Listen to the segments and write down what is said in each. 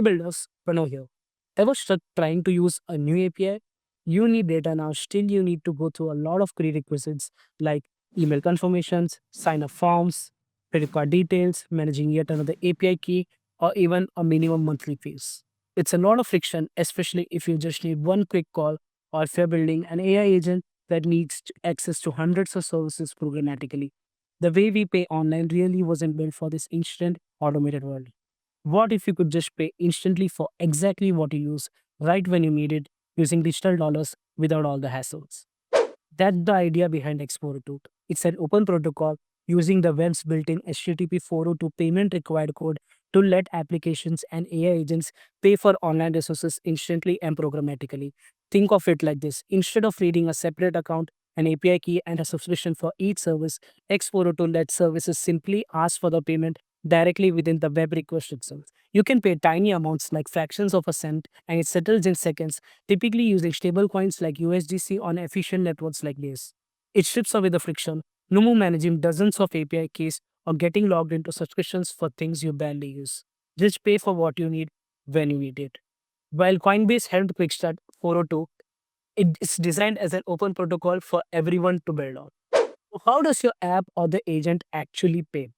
Builders, Pranav here. Ever stuck trying to use a new API? You need data now. Still, you need to go through a lot of prerequisites like email confirmations, sign up forms, credit card details, managing yet another API key, or even a minimum monthly fees. It's a lot of friction, especially if you just need one quick call or if you're building an AI agent that needs access to hundreds of services programmatically. The way we pay online really wasn't built for this instant automated world. What if you could just pay instantly for exactly what you use right when you need it using digital dollars without all the hassles? That's the idea behind Explorer 2. It's an open protocol using the web's built-in HTTP 402 payment required code to let applications and AI agents pay for online resources instantly and programmatically. Think of it like this. Instead of needing a separate account, an API key, and a subscription for each service, X402 lets services simply ask for the payment directly within the web request itself. You can pay tiny amounts like fractions of a cent and it settles in seconds, typically using stablecoins like USDC on efficient networks like this. It strips away the friction, no more managing dozens of API keys or getting logged into subscriptions for things you barely use. Just pay for what you need when you need it. While Coinbase helped Quickstart 402, it's designed as an open protocol for everyone to build on. How does your app or the agent actually pay?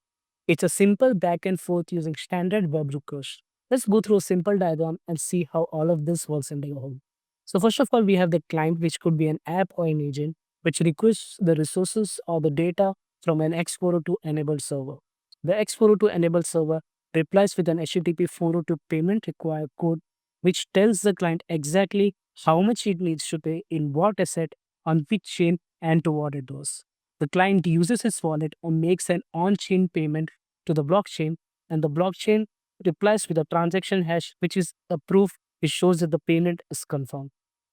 It's a simple back and forth using standard web requests. Let's go through a simple diagram and see how all of this works in your home. So first of all, we have the client, which could be an app or an agent, which requests the resources or the data from an X402 enabled server. The X402 enabled server replies with an HTTP 402 payment required code, which tells the client exactly how much it needs to pay in what asset, on which chain, and to what it does. The client uses his wallet or makes an on chain payment to the blockchain, and the blockchain replies with a transaction hash, which is a proof which shows that the payment is confirmed.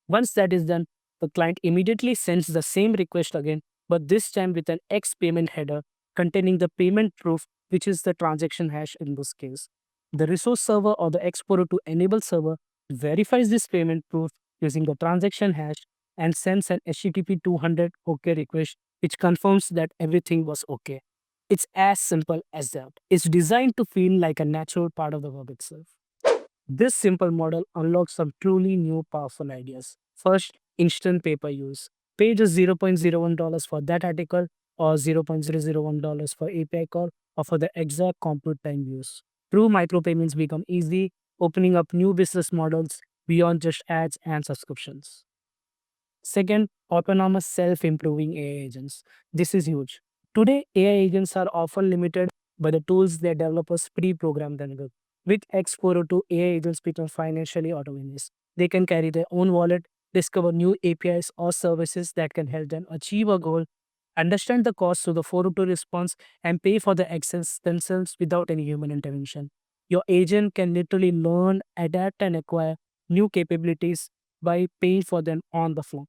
Once that is done, the client immediately sends the same request again, but this time with an X payment header containing the payment proof, which is the transaction hash in this case. The resource server or the Explorer to enable server verifies this payment proof using the transaction hash and sends an HTTP 200 OK request, which confirms that everything was okay. It's as simple as that. It's designed to feel like a natural part of the web itself. This simple model unlocks some truly new powerful ideas. First, instant pay per use. Pay just $0.01 for that article or $0.001 for API call or for the exact compute time use. True micropayments become easy, opening up new business models beyond just ads and subscriptions. Second, autonomous self-improving AI agents. This is huge. Today, AI agents are often limited by the tools their developers pre-program them with. With X402, AI agents become financially autonomous. They can carry their own wallet, discover new APIs or services that can help them achieve a goal, understand the cost of the 402 response, and pay for the access themselves without any human intervention. Your agent can literally learn, adapt, and acquire new capabilities by paying for them on the fly.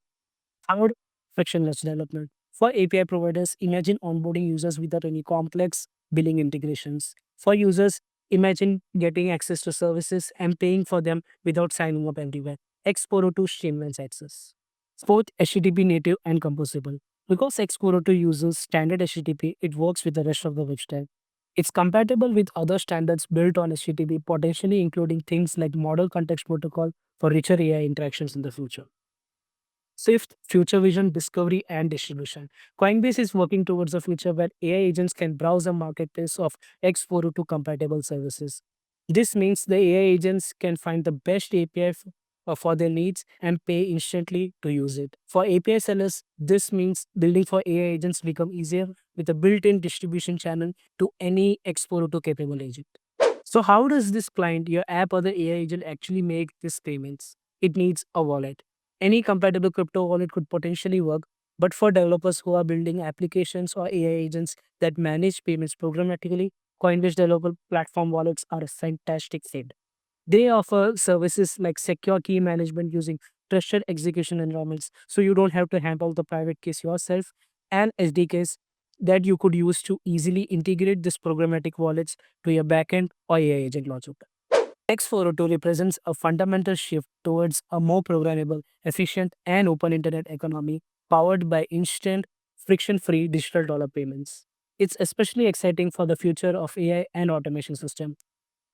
Third, frictionless development. For API providers, imagine onboarding users without any complex billing integrations. For users, imagine getting access to services and paying for them without signing up everywhere. X402 streamlines access. Fourth, HTTP native and composable. Because X402 uses standard HTTP, it works with the rest of the web stack. It's compatible with other standards built on HTTP, potentially including things like Model Context Protocol for richer AI interactions in the future. Fifth, future vision, discovery, and distribution. Coinbase is working towards a future where AI agents can browse a marketplace of X402 compatible services. This means the AI agents can find the best API for their needs and pay instantly to use it. For API sellers, this means building for AI agents become easier with a built-in distribution channel to any X402 capable agent. So how does this client, your app or the AI agent actually make these payments? It needs a wallet. Any compatible crypto wallet could potentially work, but for developers who are building applications or AI agents that manage payments programmatically, Coinbase developer platform wallets are a fantastic fit. They offer services like secure key management using trusted execution environments, so you don't have to handle the private keys yourself, and SDKs that you could use to easily integrate these programmatic wallets to your backend or AI agent logic. X402 represents a fundamental shift towards a more programmable, efficient, and open internet economy powered by instant, friction free digital dollar payments. It's especially exciting for the future of AI and automation systems.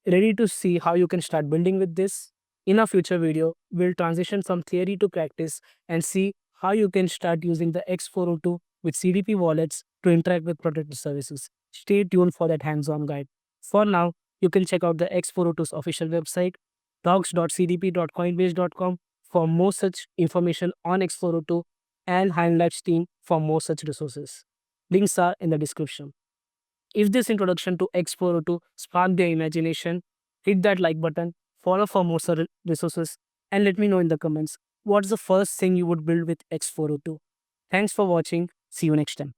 ready to see how you can start building with this? In a future video, we'll transition from theory to practice and see how you can start using the X402 with CDP wallets to interact with protected services. Stay tuned for that hands-on guide. For now, you can check out the X402's official website, docs.cdp.coinbase.com, for more such information on X402, and Hindlab's team for more such resources. Links are in the description. If this introduction to X402 sparked your imagination, hit that like button, follow for more resources, and let me know in the comments what's the first thing you would build with X402. Thanks for watching. See you next time.